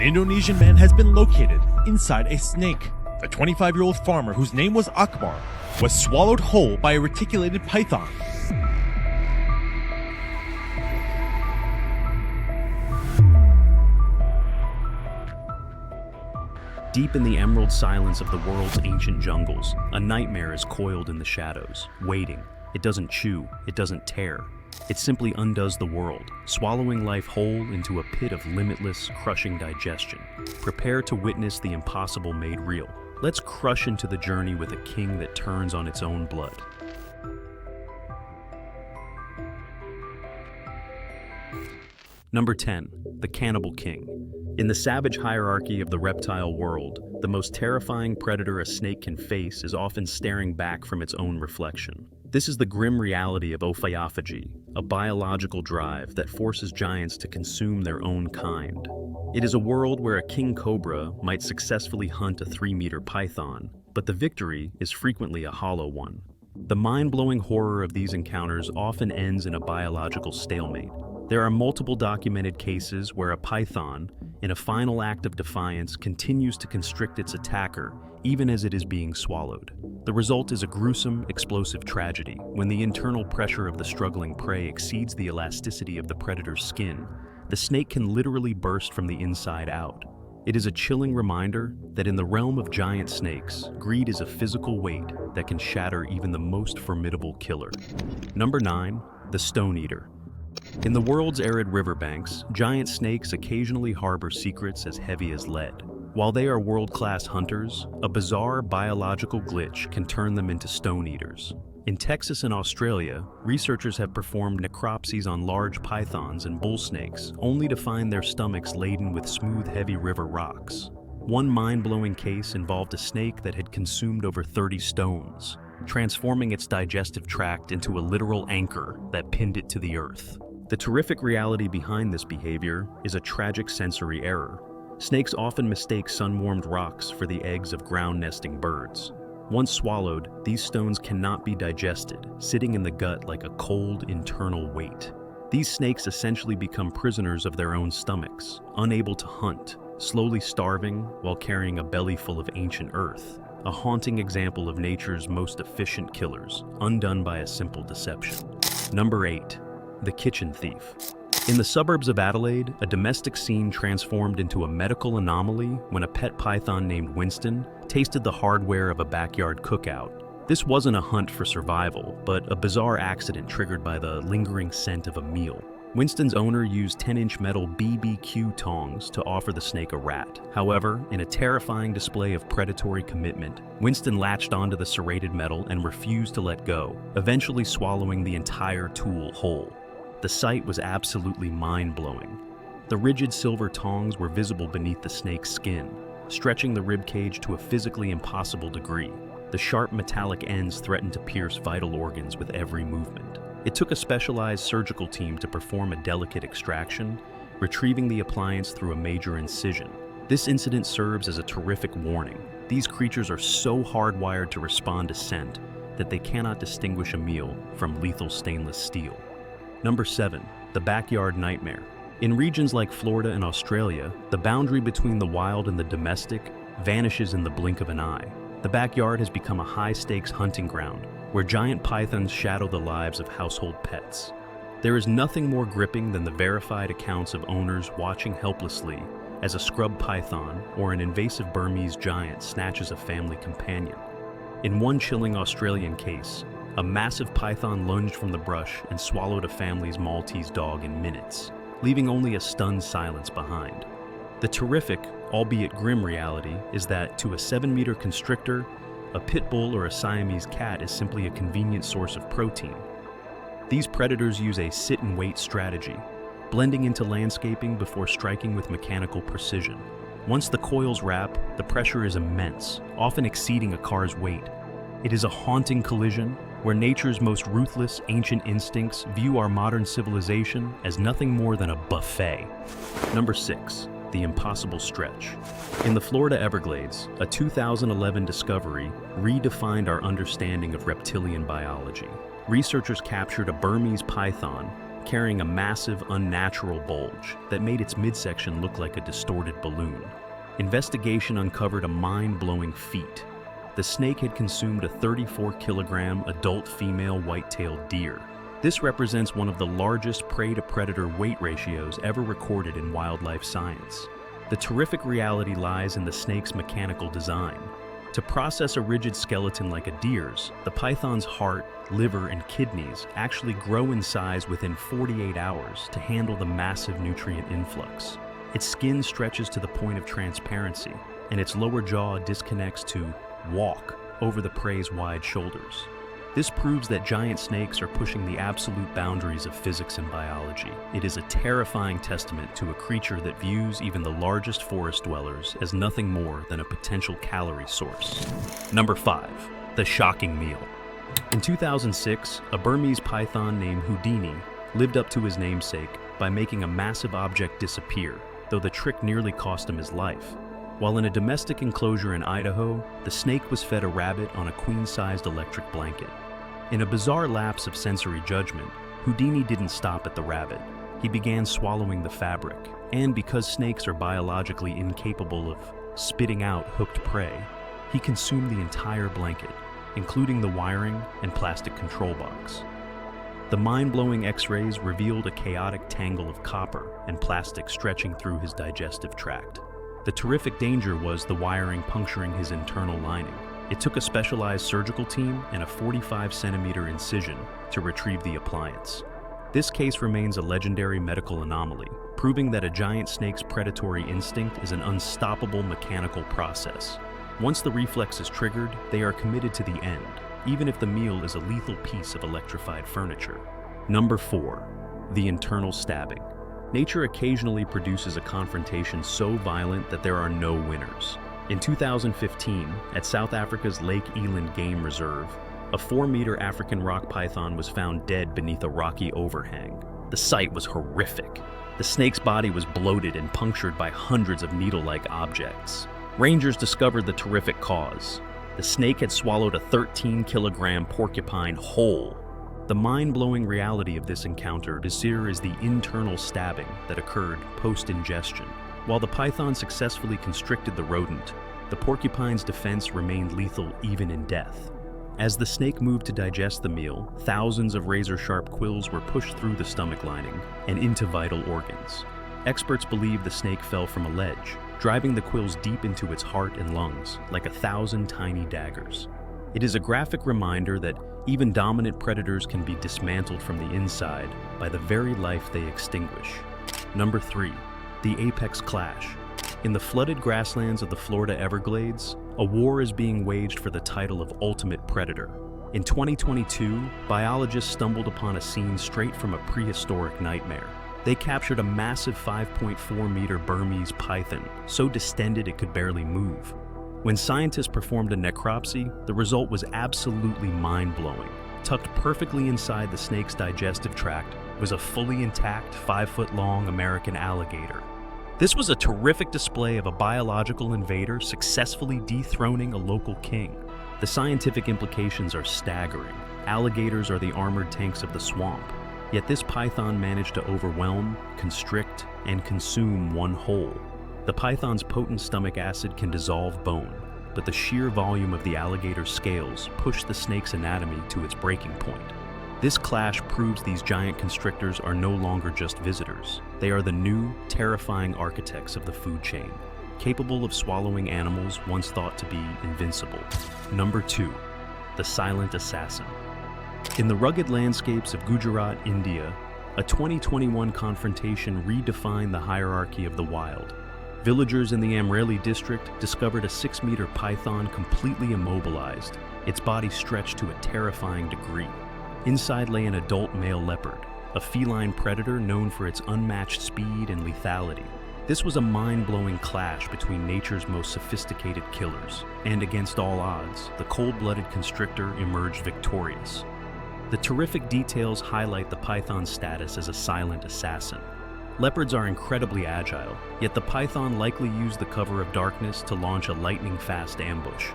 Indonesian man has been located inside a snake. The 25-year-old farmer, whose name was Akbar, was swallowed whole by a reticulated python. Deep in the emerald silence of the world's ancient jungles, a nightmare is coiled in the shadows, waiting. It doesn't chew, it doesn't tear. It simply undoes the world, swallowing life whole into a pit of limitless, crushing digestion. Prepare to witness the impossible made real. Let's crush into the journey with a king that turns on its own blood. Number 10. The Cannibal King. In the savage hierarchy of the reptile world, the most terrifying predator a snake can face is often staring back from its own reflection. This is the grim reality of ophiophagy, a biological drive that forces giants to consume their own kind. It is a world where a king cobra might successfully hunt a 3-meter python, but the victory is frequently a hollow one. The mind-blowing horror of these encounters often ends in a biological stalemate. There are multiple documented cases where a python, in a final act of defiance, continues to constrict its attacker even as it is being swallowed. The result is a gruesome, explosive tragedy. When the internal pressure of the struggling prey exceeds the elasticity of the predator's skin, the snake can literally burst from the inside out. It is a chilling reminder that in the realm of giant snakes, greed is a physical weight that can shatter even the most formidable killer. Number 9. The Stone Eater. In the world's arid riverbanks, giant snakes occasionally harbor secrets as heavy as lead. While they are world-class hunters, a bizarre biological glitch can turn them into stone eaters. In Texas and Australia, researchers have performed necropsies on large pythons and bull snakes, only to find their stomachs laden with smooth, heavy river rocks. One mind-blowing case involved a snake that had consumed over 30 stones, transforming its digestive tract into a literal anchor that pinned it to the earth. The terrific reality behind this behavior is a tragic sensory error. Snakes often mistake sun-warmed rocks for the eggs of ground-nesting birds. Once swallowed, these stones cannot be digested, sitting in the gut like a cold, internal weight. These snakes essentially become prisoners of their own stomachs, unable to hunt, slowly starving while carrying a belly full of ancient earth. A haunting example of nature's most efficient killers, undone by a simple deception. Number 8. The Kitchen Thief. In the suburbs of Adelaide, a domestic scene transformed into a medical anomaly when a pet python named Winston tasted the hardware of a backyard cookout. This wasn't a hunt for survival, but a bizarre accident triggered by the lingering scent of a meal. Winston's owner used 10-inch metal BBQ tongs to offer the snake a rat. However, in a terrifying display of predatory commitment, Winston latched onto the serrated metal and refused to let go, eventually swallowing the entire tool whole. The sight was absolutely mind-blowing. The rigid silver tongs were visible beneath the snake's skin, stretching the ribcage to a physically impossible degree. The sharp metallic ends threatened to pierce vital organs with every movement. It took a specialized surgical team to perform a delicate extraction, retrieving the appliance through a major incision. This incident serves as a terrific warning. These creatures are so hardwired to respond to scent that they cannot distinguish a meal from lethal stainless steel. Number 7. The Backyard Nightmare. In regions like Florida and Australia, the boundary between the wild and the domestic vanishes in the blink of an eye. The backyard has become a high-stakes hunting ground where giant pythons shadow the lives of household pets. There is nothing more gripping than the verified accounts of owners watching helplessly as a scrub python or an invasive Burmese giant snatches a family companion. In one chilling Australian case, a massive python lunged from the brush and swallowed a family's Maltese dog in minutes, leaving only a stunned silence behind. The terrific, albeit grim reality is that to a 7-meter constrictor, a pit bull or a Siamese cat is simply a convenient source of protein. These predators use a sit-and-wait strategy, blending into landscaping before striking with mechanical precision. Once the coils wrap, the pressure is immense, often exceeding a car's weight. It is a haunting collision where nature's most ruthless ancient instincts view our modern civilization as nothing more than a buffet. Number 6. The Impossible Stretch. In the Florida Everglades, a 2011 discovery redefined our understanding of reptilian biology. Researchers captured a Burmese python carrying a massive, unnatural bulge that made its midsection look like a distorted balloon. Investigation uncovered a mind-blowing feat. The snake had consumed a 34-kilogram adult female white-tailed deer. This represents one of the largest prey-to-predator weight ratios ever recorded in wildlife science. The terrific reality lies in the snake's mechanical design. To process a rigid skeleton like a deer's, the python's heart, liver, and kidneys actually grow in size within 48 hours to handle the massive nutrient influx. Its skin stretches to the point of transparency, and its lower jaw disconnects to walk over the prey's wide shoulders. This proves that giant snakes are pushing the absolute boundaries of physics and biology. It is a terrifying testament to a creature that views even the largest forest dwellers as nothing more than a potential calorie source. Number 5. The shocking meal. In 2006, a Burmese python named Houdini lived up to his namesake by making a massive object disappear, though the trick nearly cost him his life. While in a domestic enclosure in Idaho, the snake was fed a rabbit on a queen-sized electric blanket. In a bizarre lapse of sensory judgment, Houdini didn't stop at the rabbit. He began swallowing the fabric, and because snakes are biologically incapable of spitting out hooked prey, he consumed the entire blanket, including the wiring and plastic control box. The mind-blowing X-rays revealed a chaotic tangle of copper and plastic stretching through his digestive tract. The terrific danger was the wiring puncturing his internal lining. It took a specialized surgical team and a 45-centimeter incision to retrieve the appliance. This case remains a legendary medical anomaly, proving that a giant snake's predatory instinct is an unstoppable mechanical process. Once the reflex is triggered, they are committed to the end, even if the meal is a lethal piece of electrified furniture. Number 4. The internal stabbing. Nature occasionally produces a confrontation so violent that there are no winners. In 2015, at South Africa's Lake Eland Game Reserve, a 4-meter African rock python was found dead beneath a rocky overhang. The sight was horrific. The snake's body was bloated and punctured by hundreds of needle-like objects. Rangers discovered the terrific cause. The snake had swallowed a 13-kilogram porcupine whole. The mind-blowing reality of this encounter is the internal stabbing that occurred post-ingestion. While the python successfully constricted the rodent, the porcupine's defense remained lethal even in death. As the snake moved to digest the meal, thousands of razor-sharp quills were pushed through the stomach lining and into vital organs. Experts believe the snake fell from a ledge, driving the quills deep into its heart and lungs, like 1,000 tiny daggers. It is a graphic reminder that even dominant predators can be dismantled from the inside by the very life they extinguish. Number 3. The apex clash. In the flooded grasslands of the Florida Everglades, a war is being waged for the title of ultimate predator. In 2022, biologists stumbled upon a scene straight from a prehistoric nightmare. They captured a massive 5.4-meter Burmese python, so distended it could barely move. When scientists performed a necropsy, the result was absolutely mind-blowing. Tucked perfectly inside the snake's digestive tract was a fully intact 5-foot-long American alligator. This was a terrific display of a biological invader successfully dethroning a local king. The scientific implications are staggering. Alligators are the armored tanks of the swamp. Yet this python managed to overwhelm, constrict, and consume one whole. The python's potent stomach acid can dissolve bone, but the sheer volume of the alligator's scales pushed the snake's anatomy to its breaking point. This clash proves these giant constrictors are no longer just visitors. They are the new, terrifying architects of the food chain, capable of swallowing animals once thought to be invincible. Number 2. The silent assassin. In the rugged landscapes of Gujarat, India, a 2021 confrontation redefined the hierarchy of the wild. Villagers in the Amreli district discovered a 6-meter python completely immobilized, its body stretched to a terrifying degree. Inside lay an adult male leopard, a feline predator known for its unmatched speed and lethality. This was a mind-blowing clash between nature's most sophisticated killers, and against all odds, the cold-blooded constrictor emerged victorious. The terrific details highlight the python's status as a silent assassin. Leopards are incredibly agile, yet the python likely used the cover of darkness to launch a lightning-fast ambush,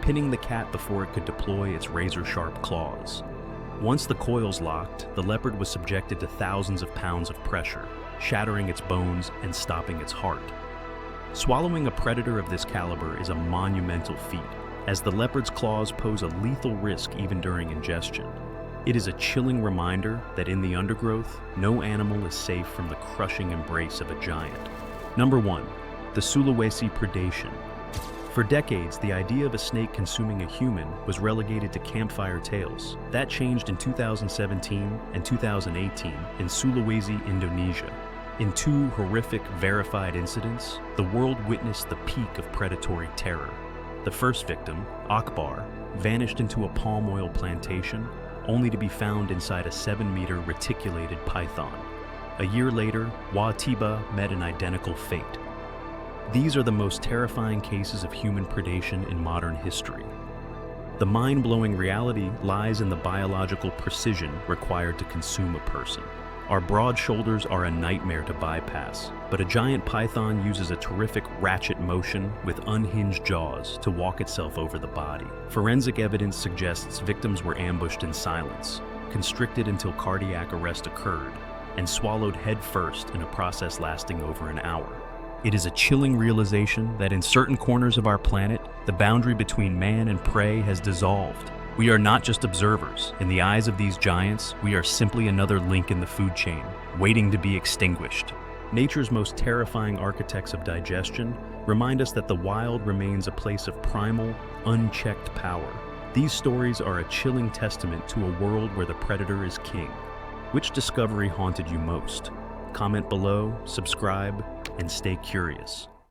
pinning the cat before it could deploy its razor-sharp claws. Once the coils locked, the leopard was subjected to thousands of pounds of pressure, shattering its bones and stopping its heart. Swallowing a predator of this caliber is a monumental feat, as the leopard's claws pose a lethal risk even during ingestion. It is a chilling reminder that in the undergrowth, no animal is safe from the crushing embrace of a giant. Number 1. The Sulawesi predation. For decades, the idea of a snake consuming a human was relegated to campfire tales. That changed in 2017 and 2018 in Sulawesi, Indonesia. In 2 horrific, verified incidents, the world witnessed the peak of predatory terror. The first victim, Akbar, vanished into a palm oil plantation, only to be found inside a 7-meter reticulated python. A year later, Watiba met an identical fate. These are the most terrifying cases of human predation in modern history. The mind-blowing reality lies in the biological precision required to consume a person. Our broad shoulders are a nightmare to bypass, but a giant python uses a terrific ratchet motion with unhinged jaws to walk itself over the body. Forensic evidence suggests victims were ambushed in silence, constricted until cardiac arrest occurred, and swallowed headfirst in a process lasting over an hour. It is a chilling realization that in certain corners of our planet, the boundary between man and prey has dissolved. We are not just observers. In the eyes of these giants, we are simply another link in the food chain, waiting to be extinguished. Nature's most terrifying architects of digestion remind us that the wild remains a place of primal, unchecked power. These stories are a chilling testament to a world where the predator is king. Which discovery haunted you most? Comment below, subscribe, and stay curious.